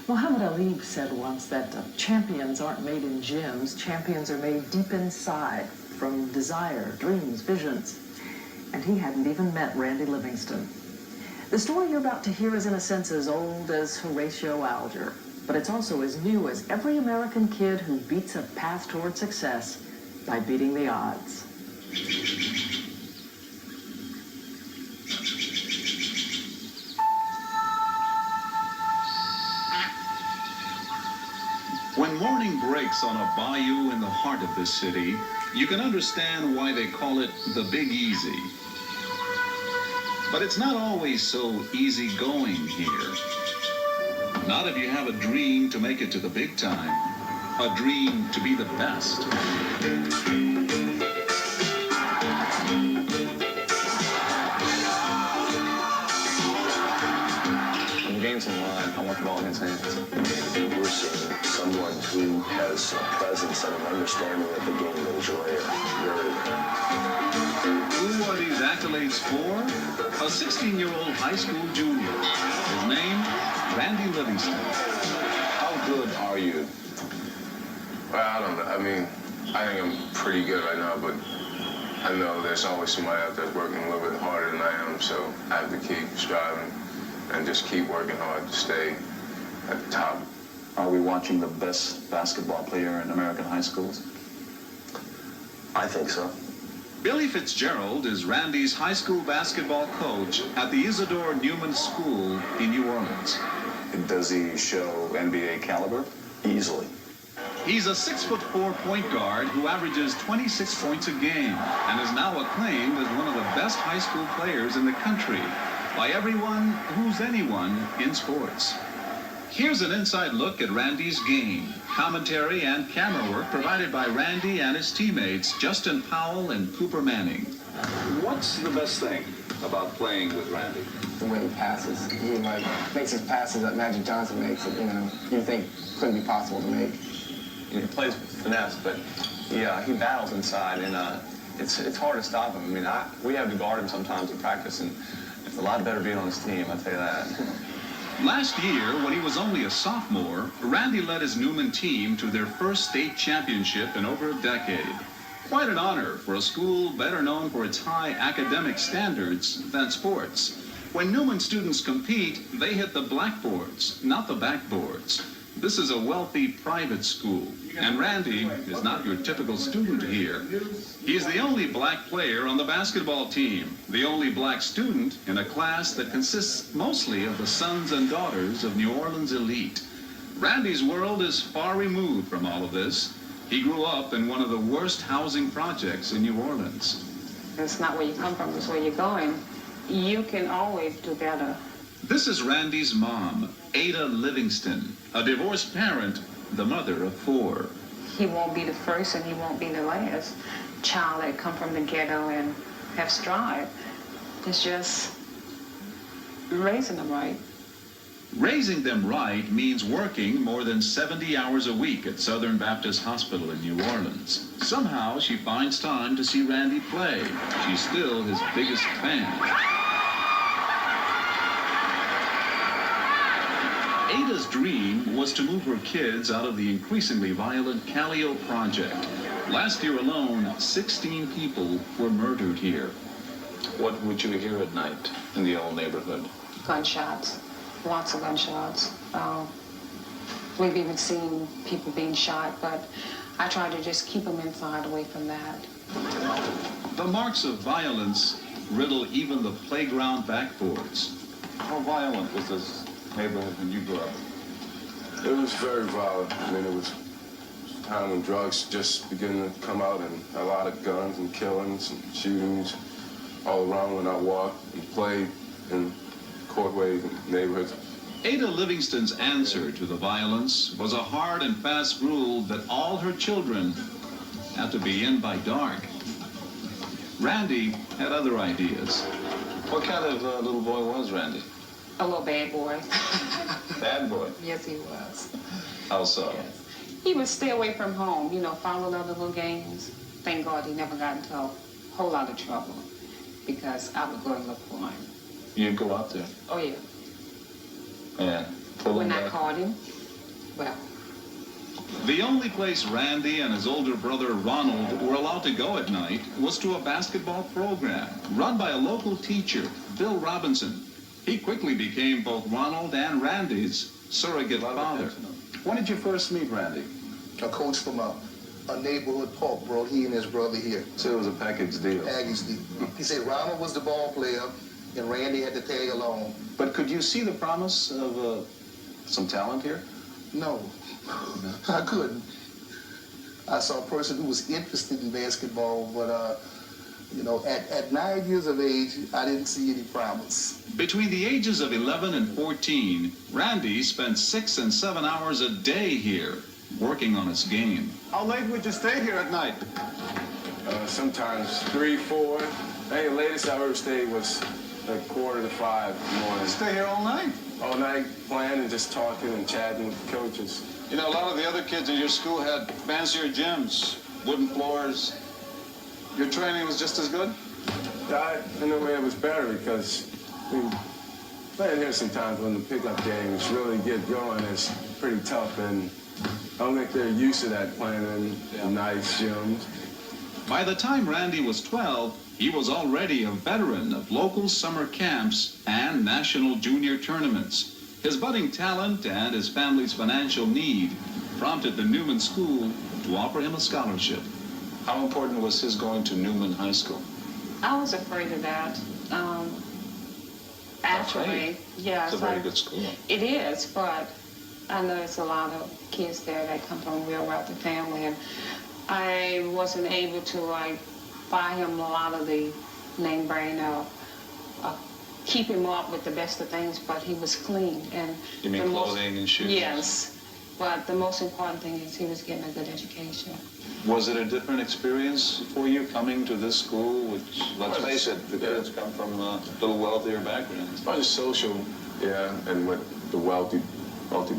Muhammad Ali said once that champions aren't made in gyms, champions are made deep inside from desire, dreams, visions. And he hadn't even met Randy Livingston. The story you're about to hear is in a sense as old as Horatio Alger, but it's also as new as every American kid who beats a path toward success by beating the odds. When morning breaks on a bayou in the heart of this city, you can understand why they call it the Big Easy. But it's not always so easy going here. Not if you have a dream to make it to the big time, a dream to be the best. When the game's on the line, I want the ball in his hands. We're seeing someone who has a presence and an understanding of the game that is rare, very rare. Who are these accolades for? A 16-year-old high school junior. His name, Randy Livingston. How good are you? Well, I don't know. I mean, I think I'm pretty good right now, but I know there's always somebody out there working a little bit harder than I am, so I have to keep striving and just keep working hard to stay at the top. Are we watching the best basketball player in American high schools? I think so. Billy Fitzgerald is Randy's high school basketball coach at the Isidore Newman School in New Orleans. Does he show NBA caliber? Easily. He's a 6'4" point guard who averages 26 points a game and is now acclaimed as one of the best high school players in the country by everyone who's anyone in sports. Here's an inside look at Randy's game. Commentary and camera work provided by Randy and his teammates, Justin Powell and Cooper Manning. What's the best thing about playing with Randy? The way he passes. He makes his passes that Magic Johnson makes it, you think couldn't be possible to make. He plays with finesse, but he battles inside, and it's hard to stop him. I mean, we have to guard him sometimes in practice, and it's a lot better being on his team, I'll tell you that. Last year, when he was only a sophomore, Randy led his Newman team to their first state championship in over a decade. Quite an honor for a school better known for its high academic standards than sports. When Newman students compete, they hit the blackboards, not the backboards. This is a wealthy private school, and Randy is not your typical student here. He's the only black player on the basketball team, the only black student in a class that consists mostly of the sons and daughters of New Orleans elite. Randy's world is far removed from all of this. He grew up in one of the worst housing projects in New Orleans. It's not where you come from, it's where you're going. You can always do better. This is Randy's mom, Ada Livingston, a divorced parent, the mother of 4. He won't be the first and he won't be the last child that come from the ghetto and have strived. It's just raising them right. Raising them right means working more than 70 hours a week at Southern Baptist Hospital in New Orleans. Somehow she finds time to see Randy play. She's still his biggest fan. Ada's dream was to move her kids out of the increasingly violent Callio Project. Last year alone, 16 people were murdered here. What would you hear at night in the old neighborhood? Gunshots, lots of gunshots. We've even seen people being shot, but I try to just keep them inside, away from that. The marks of violence riddle even the playground backboards. How violent was this neighborhood when you grew up? It was very violent. I mean, it was a time when drugs just began to come out and a lot of guns and killings and shootings all around when I walked and played in courtways and neighborhoods. Ada Livingston's answer to the violence was a hard and fast rule that all her children had to be in by dark. Randy had other ideas. What kind of little boy was Randy? A little bad boy. Bad boy? Yes, he was. How so? Yes. He would stay away from home, follow other little games. Thank God he never got into a whole lot of trouble because I would go and look for him. You'd go out there? Oh, yeah. And pull When him I back? caught him, well, The only place Randy and his older brother Ronald were allowed to go at night was to a basketball program run by a local teacher, Bill Robinson. He quickly became both Ronald and Randy's surrogate father. When did you first meet Randy? A coach from a neighborhood park brought he and his brother here. So it was a package deal. Package deal. He said Ronald was the ball player and Randy had to tag along. But could you see the promise of some talent here? No, I couldn't. I saw a person who was interested in basketball, but you know, at 9 years of age, I didn't see any promise. Between the ages of 11 and 14, Randy spent 6 and 7 hours a day here, working on his game. How late would you stay here at night? Sometimes 3, 4. I think the latest I ever stayed was like 4:45 in the morning. Stay here all night. All night playing and just talking and chatting with the coaches. You know, a lot of the other kids in your school had fancier gyms, wooden floors. Your training was just as good? In a way it was better because playing here sometimes when the pickup games really get going is pretty tough, and I don't think they're used to that playing in nice gyms. By the time Randy was 12, he was already a veteran of local summer camps and national junior tournaments. His budding talent and his family's financial need prompted the Newman School to offer him a scholarship. How important was his going to Newman High School? I was afraid of that. Actually, yes. It's a very good school. It is, but I know there's a lot of kids there that come from a real wealthy family, and I wasn't able to buy him a lot of the name brand, keep him up with the best of things, but he was clean. And You mean clothing and shoes? Yes, but the most important thing is he was getting a good education. Was it a different experience for you coming to this school, which, let's face it, the kids come from a little wealthier backgrounds? Probably social, yeah, and with the wealthy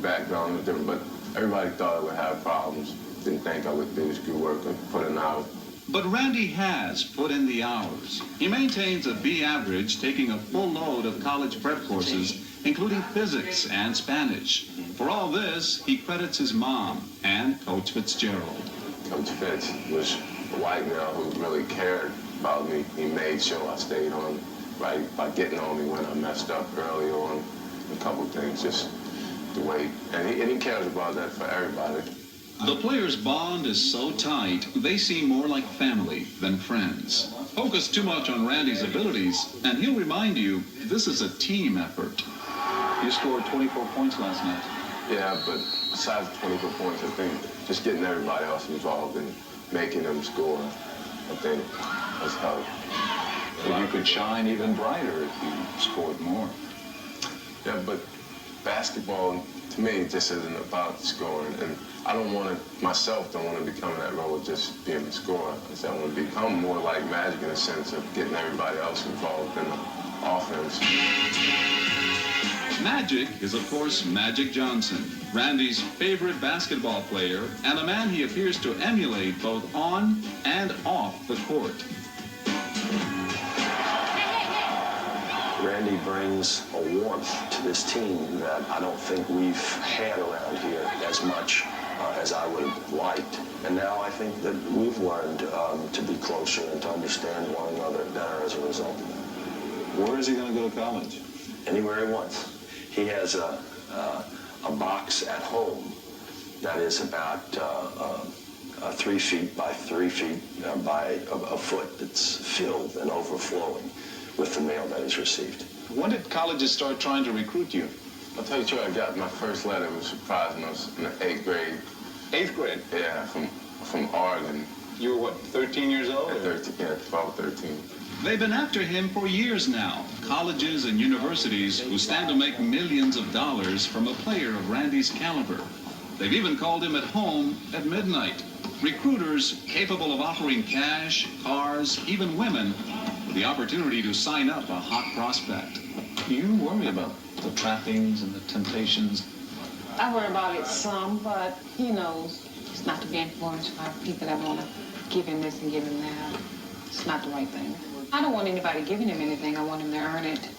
background was different, but everybody thought I would have problems. Didn't think I would do good work and put in hours. But Randy has put in the hours. He maintains a B average, taking a full load of college prep courses, including physics and Spanish. For all this, he credits his mom and Coach Fitzgerald. Coach Fitz was a white male who really cared about me. He made sure I stayed on right by getting on me when I messed up early on. A couple things, just the way, and he cares about that for everybody. The players' bond is so tight, they seem more like family than friends. Focus too much on Randy's abilities, and he'll remind you this is a team effort. You scored 24 points last night. Yeah, but besides the 24 points, I think just getting everybody else involved and making them score, I think has helped. Well, you could shine even brighter if you scored more. Yeah, but basketball, to me, just isn't about scoring. And I don't want to, myself, don't want to become in that role of just being a scorer. I want to become more like Magic in a sense of getting everybody else involved in the offense. Magic is, of course, Magic Johnson, Randy's favorite basketball player, and a man he appears to emulate both on and off the court. Randy brings a warmth to this team that I don't think we've had around here as much as I would have liked. And now I think that we've learned to be closer and to understand one another better as a result of that. Where is he going to go to college? Anywhere he wants. He has a box at home that is about 3 feet by 3 feet by a foot that's filled and overflowing with the mail that he's received. When did colleges start trying to recruit you? I'll tell you the truth, I got my first letter. It was surprising. I was in the 8th grade. 8th grade? Yeah, from Oregon. You were what, 13 years old? At 13, yeah, 12, 13. They've been after him for years now, colleges and universities who stand to make millions of dollars from a player of Randy's caliber. They've even called him at home at midnight. Recruiters capable of offering cash, cars, even women, with the opportunity to sign up a hot prospect. You worry about the trappings and the temptations. I worry about it some, but he knows it's not to be influenced by people that want to give him this and give him that. It's not the right thing. I don't want anybody giving him anything. I want him to earn it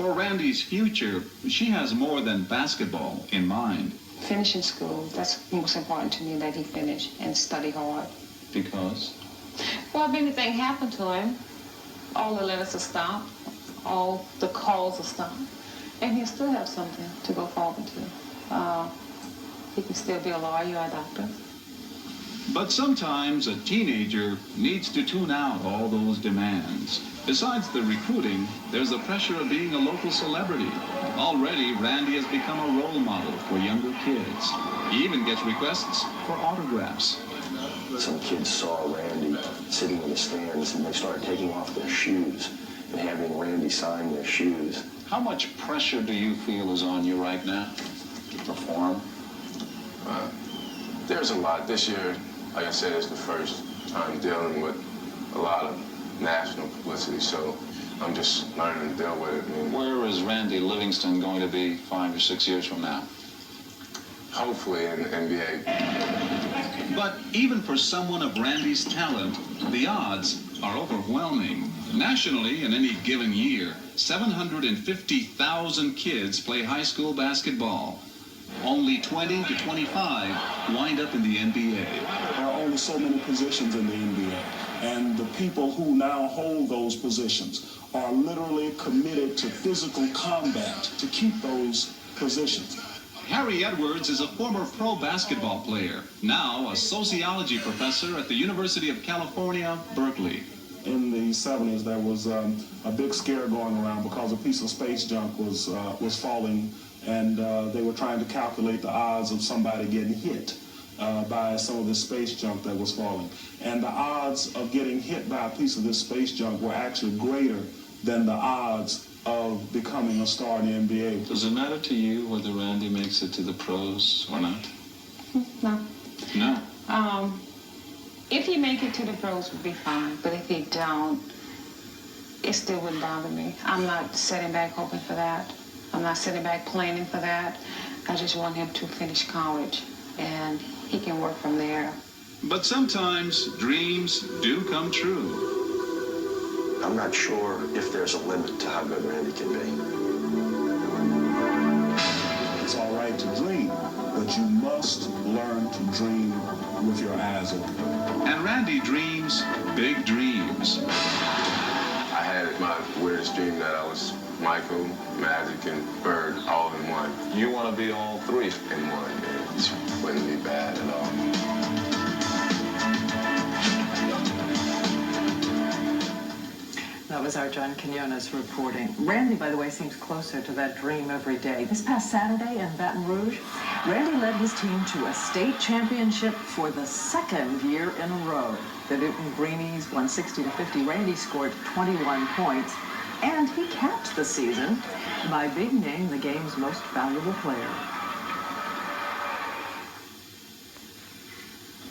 For Randy's future, she has more than basketball in mind. Finishing school, that's most important to me, that he finish and study hard. Because? Well, if anything happened to him, all the letters will stop, all the calls will stop, and he'll still have something to go forward to. He can still be a lawyer or a doctor. But sometimes a teenager needs to tune out all those demands. Besides the recruiting, there's the pressure of being a local celebrity. Already, Randy has become a role model for younger kids. He even gets requests for autographs. Some kids saw Randy sitting in the stands and they started taking off their shoes and having Randy sign their shoes. How much pressure do you feel is on you right now to perform? There's a lot. This year, like I said, it's the first time dealing with a lot of national publicity, so I'm just learning to deal with it. I mean, Where is Randy Livingston going to be 5 or 6 years from now? hopefully in the NBA. But even for someone of Randy's talent, the odds are overwhelming. Nationally, in any given year, 750,000 kids play high school basketball. Only 20 to 25 wind up in the NBA. There are only so many positions in the NBA, and the people who now hold those positions are literally committed to physical combat to keep those positions. Harry Edwards is a former pro basketball player, now a sociology professor at the University of California, Berkeley. In the 70s, there was a big scare going around because a piece of space junk was falling, and they were trying to calculate the odds of somebody getting hit by some of this space junk that was falling. And the odds of getting hit by a piece of this space junk were actually greater than the odds of becoming a star in the NBA. Does it matter to you whether Randy makes it to the pros or not? No. No. If he make it to the pros, would be fine. But if he don't, it still wouldn't bother me. I'm not sitting back hoping for that. I'm not sitting back planning for that. I just want him to finish college, and he can work from there. But sometimes dreams do come true. I'm not sure if there's a limit to how good Randy can be. It's all right to dream, but you must learn to dream with your eyes open. And Randy dreams big dreams. I had my weirdest dream that I was Michael, Magic, and Bird all in one. You want to be all three? In one, it wouldn't be bad at all. That was our John Quinones reporting. Randy, by the way, seems closer to that dream every day. This past Saturday in Baton Rouge, Randy led his team to a state championship for the second year in a row. The Newton Greenies won 60-50. Randy scored 21 points, and he capped the season by being named the game's most valuable player.